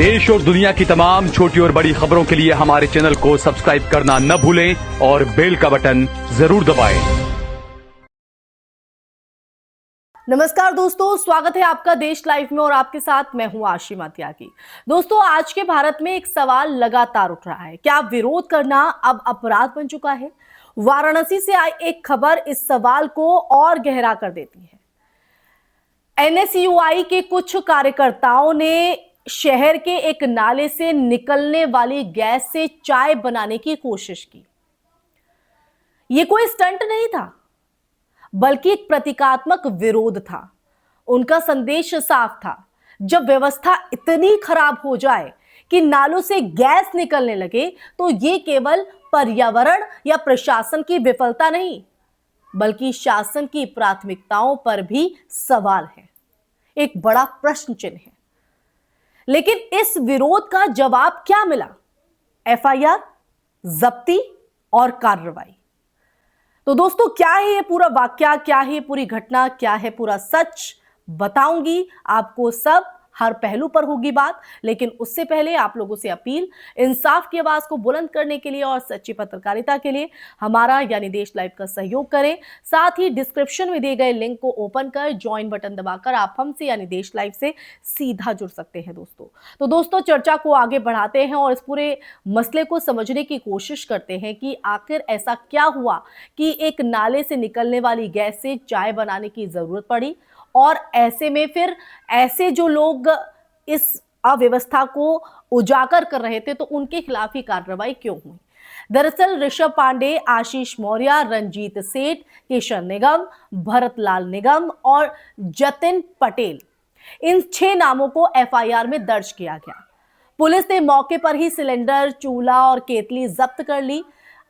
देश और दुनिया की तमाम छोटी और बड़ी खबरों के लिए हमारे चैनल को सब्सक्राइब करना न भूलें और बेल का बटन जरूर दबाएं। नमस्कार दोस्तों, स्वागत है आपका देश लाइव में और आपके साथ मैं हूं आशिमा त्यागी। दोस्तों, आज के भारत में एक सवाल लगातार उठ रहा है, क्या विरोध करना अब अपराध बन चुका है? वाराणसी से आई एक खबर इस सवाल को और गहरा कर देती है। एनएसयूआई के कुछ कार्यकर्ताओं ने शहर के एक नाले से निकलने वाली गैस से चाय बनाने की कोशिश की। यह कोई स्टंट नहीं था, बल्कि एक प्रतीकात्मक विरोध था। उनका संदेश साफ था, जब व्यवस्था इतनी खराब हो जाए कि नालों से गैस निकलने लगे तो यह केवल पर्यावरण या प्रशासन की विफलता नहीं, बल्कि शासन की प्राथमिकताओं पर भी सवाल है, एक बड़ा प्रश्न चिन्ह है। लेकिन इस विरोध का जवाब क्या मिला? एफआईआर, जब्ती और कार्रवाई। तो दोस्तों, क्या है ये पूरा वाकया, क्या है ये पूरी घटना, क्या है पूरा सच, बताऊंगी आपको सब। हर पहलू पर होगी बात, लेकिन उससे पहले आप लोगों से अपील, इंसाफ की आवाज को बुलंद करने के लिए और सच्ची पत्रकारिता के लिए हमारा यानी देश लाइव का सहयोग करें। साथ ही डिस्क्रिप्शन में दिए गए लिंक को ओपन कर ज्वाइन बटन दबाकर आप हमसे यानी देश लाइव से सीधा जुड़ सकते हैं दोस्तों। तो दोस्तों, चर्चा को आगे बढ़ाते हैं और इस पूरे मसले को समझने की कोशिश करते हैं कि आखिर ऐसा क्या हुआ कि एक नाले से निकलने वाली गैस से चाय बनाने की जरूरत पड़ी, और ऐसे में फिर ऐसे जो लोग इस अव्यवस्था को उजागर कर रहे थे तो उनके खिलाफ ही कार्रवाई क्यों हुई? दरअसल ऋषभ पांडे, आशीष मौर्य, रंजीत सेठ, किशन निगम, भरतलाल निगम और जतिन पटेल, इन 6 नामों को एफआईआर में दर्ज किया गया। पुलिस ने मौके पर ही सिलेंडर, चूल्हा और केतली जब्त कर ली।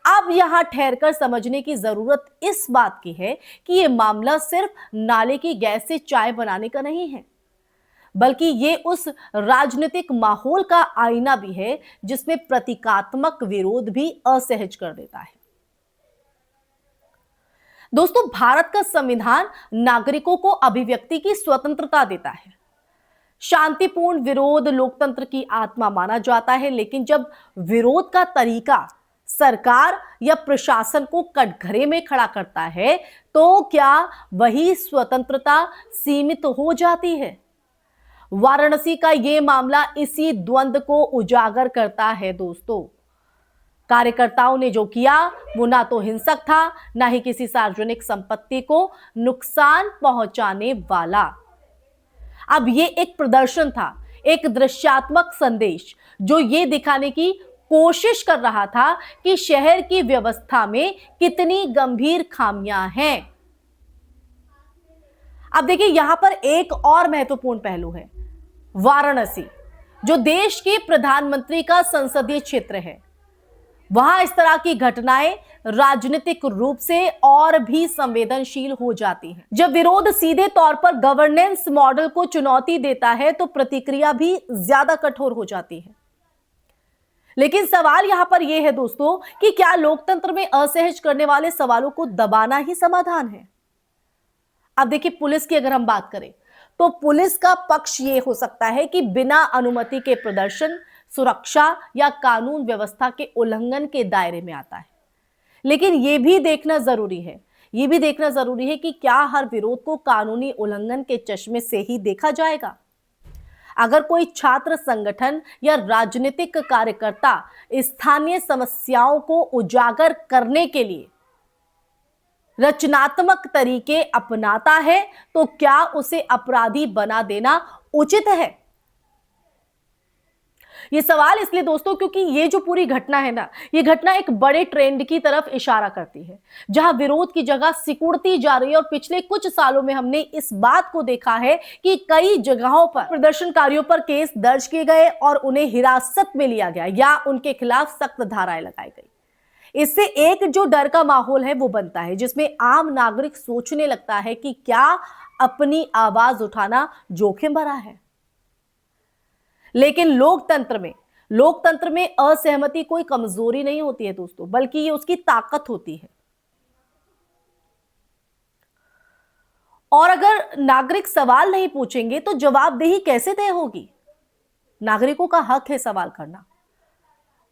अब यहां ठहरकर समझने की जरूरत इस बात की है कि यह मामला सिर्फ नाले की गैस से चाय बनाने का नहीं है, बल्कि ये उस राजनीतिक माहौल का आईना भी है जिसमें प्रतीकात्मक विरोध भी असहज कर देता है। दोस्तों, भारत का संविधान नागरिकों को अभिव्यक्ति की स्वतंत्रता देता है। शांतिपूर्ण विरोध लोकतंत्र की आत्मा माना जाता है, लेकिन जब विरोध का तरीका सरकार या प्रशासन को कटघरे में खड़ा करता है तो क्या वही स्वतंत्रता सीमित हो जाती है? वाराणसी का यह मामला इसी द्वंद को उजागर करता है दोस्तों। कार्यकर्ताओं ने जो किया वो ना तो हिंसक था, ना ही किसी सार्वजनिक संपत्ति को नुकसान पहुंचाने वाला। अब ये एक प्रदर्शन था, एक दृश्यात्मक संदेश जो ये दिखाने की कोशिश कर रहा था कि शहर की व्यवस्था में कितनी गंभीर खामियां हैं। अब देखिए, यहां पर एक और महत्वपूर्ण पहलू है। वाराणसी, जो देश के प्रधानमंत्री का संसदीय क्षेत्र है, वहां इस तरह की घटनाएं राजनीतिक रूप से और भी संवेदनशील हो जाती हैं। जब विरोध सीधे तौर पर गवर्नेंस मॉडल को चुनौती देता है तो प्रतिक्रिया भी ज्यादा कठोर हो जाती है। लेकिन सवाल यहां पर यह है दोस्तों कि क्या लोकतंत्र में असहज करने वाले सवालों को दबाना ही समाधान है? अब देखिए, पुलिस की अगर हम बात करें तो पुलिस का पक्ष यह हो सकता है कि बिना अनुमति के प्रदर्शन सुरक्षा या कानून व्यवस्था के उल्लंघन के दायरे में आता है। लेकिन यह भी देखना जरूरी है कि क्या हर विरोध को कानूनी उल्लंघन के चश्मे से ही देखा जाएगा? अगर कोई छात्र संगठन या राजनीतिक कार्यकर्ता स्थानीय समस्याओं को उजागर करने के लिए रचनात्मक तरीके अपनाता है तो क्या उसे अपराधी बना देना उचित है? यह सवाल इसलिए दोस्तों क्योंकि ये जो पूरी घटना है ना, ये घटना एक बड़े ट्रेंड की तरफ इशारा करती है, जहां विरोध की जगह सिकुड़ती जा रही है। और पिछले कुछ सालों में हमने इस बात को देखा है कि कई जगहों पर प्रदर्शनकारियों पर केस दर्ज किए गए और उन्हें हिरासत में लिया गया या उनके खिलाफ सख्त धाराएं लगाई गई। इससे एक जो डर का माहौल है वो बनता है, जिसमें आम नागरिक सोचने लगता है कि क्या अपनी आवाज उठाना जोखिम भरा है। लेकिन लोकतंत्र में असहमति कोई कमजोरी नहीं होती है दोस्तों, बल्कि ये उसकी ताकत होती है। और अगर नागरिक सवाल नहीं पूछेंगे तो जवाबदेही कैसे तय होगी? नागरिकों का हक है सवाल करना।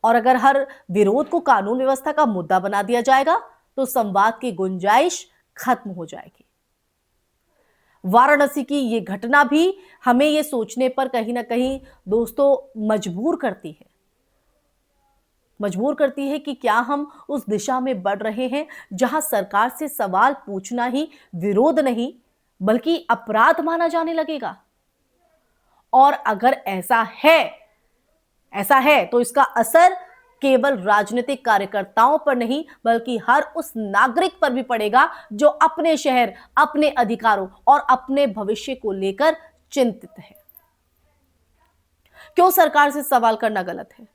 और अगर हर विरोध को कानून व्यवस्था का मुद्दा बना दिया जाएगा तो संवाद की गुंजाइश खत्म हो जाएगी। वाराणसी की ये घटना भी हमें ये सोचने पर कहीं ना कहीं दोस्तों मजबूर करती है कि क्या हम उस दिशा में बढ़ रहे हैं जहां सरकार से सवाल पूछना ही विरोध नहीं बल्कि अपराध माना जाने लगेगा। और अगर ऐसा है तो इसका असर केवल राजनीतिक कार्यकर्ताओं पर नहीं बल्कि हर उस नागरिक पर भी पड़ेगा जो अपने शहर, अपने अधिकारों और अपने भविष्य को लेकर चिंतित है। क्यों सरकार से सवाल करना गलत है?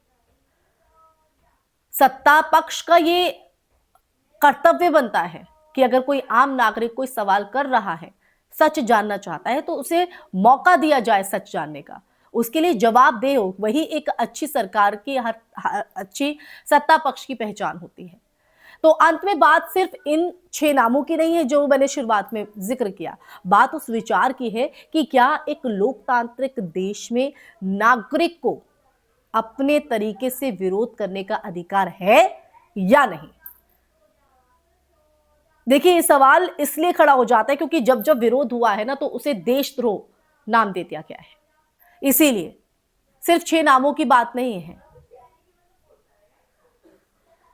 सत्ता पक्ष का ये कर्तव्य बनता है कि अगर कोई आम नागरिक कोई सवाल कर रहा है, सच जानना चाहता है, तो उसे मौका दिया जाए सच जानने का, उसके लिए जवाब दे हो। वही एक अच्छी सरकार की अच्छी सत्ता पक्ष की पहचान होती है। तो अंत में बात सिर्फ इन 6 नामों की नहीं है जो मैंने शुरुआत में जिक्र किया। बात उस विचार की है कि क्या एक लोकतांत्रिक देश में नागरिक को अपने तरीके से विरोध करने का अधिकार है या नहीं। देखिए, ये सवाल इसलिए खड़ा हो जाता है क्योंकि जब विरोध हुआ है ना तो उसे देशद्रोह नाम दे दिया गया है। इसीलिए सिर्फ 6 नामों की बात नहीं है।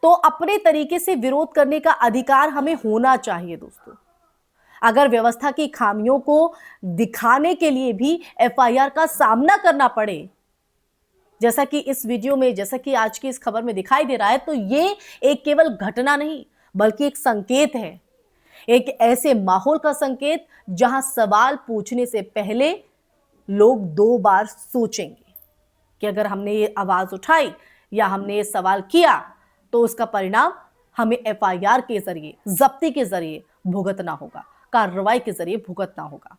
तो अपने तरीके से विरोध करने का अधिकार हमें होना चाहिए दोस्तों। अगर व्यवस्था की खामियों को दिखाने के लिए भी एफआईआर का सामना करना पड़े, जैसा कि इस वीडियो में, जैसा कि आज की इस खबर में दिखाई दे रहा है, तो ये एक केवल घटना नहीं बल्कि एक संकेत है, एक ऐसे माहौल का संकेत जहां सवाल पूछने से पहले लोग 2 बार सोचेंगे कि अगर हमने ये आवाज उठाई या हमने ये सवाल किया तो उसका परिणाम हमें एफआईआर के जरिए, जब्ती के जरिए भुगतना होगा, कार्रवाई के जरिए भुगतना होगा।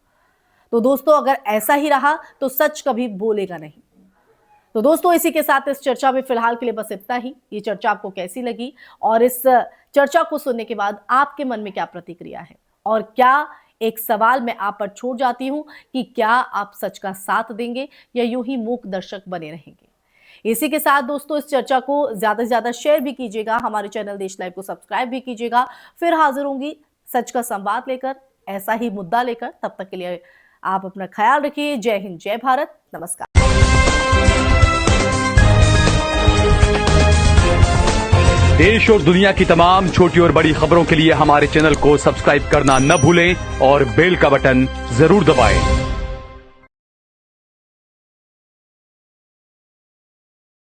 तो दोस्तों, अगर ऐसा ही रहा तो सच कभी बोलेगा नहीं। तो दोस्तों, इसी के साथ इस चर्चा में फिलहाल के लिए बस इतना ही। ये चर्चा आपको कैसी लगी और इस चर्चा को सुनने के बाद आपके मन में क्या प्रतिक्रिया है, और क्या एक सवाल मैं आप पर छोड़ जाती हूं कि क्या आप सच का साथ देंगे या यूं ही मूक दर्शक बने रहेंगे। इसी के साथ दोस्तों, इस चर्चा को ज्यादा से ज्यादा शेयर भी कीजिएगा, हमारे चैनल देश लाइव को सब्सक्राइब भी कीजिएगा। फिर हाजिर होंगी सच का संवाद लेकर, ऐसा ही मुद्दा लेकर। तब तक के लिए आप अपना ख्याल रखिए। जय हिंद, जय भारत, नमस्कार। देश और दुनिया की तमाम छोटी और बड़ी खबरों के लिए हमारे चैनल को सब्सक्राइब करना न भूलें और बेल का बटन जरूर दबाएं।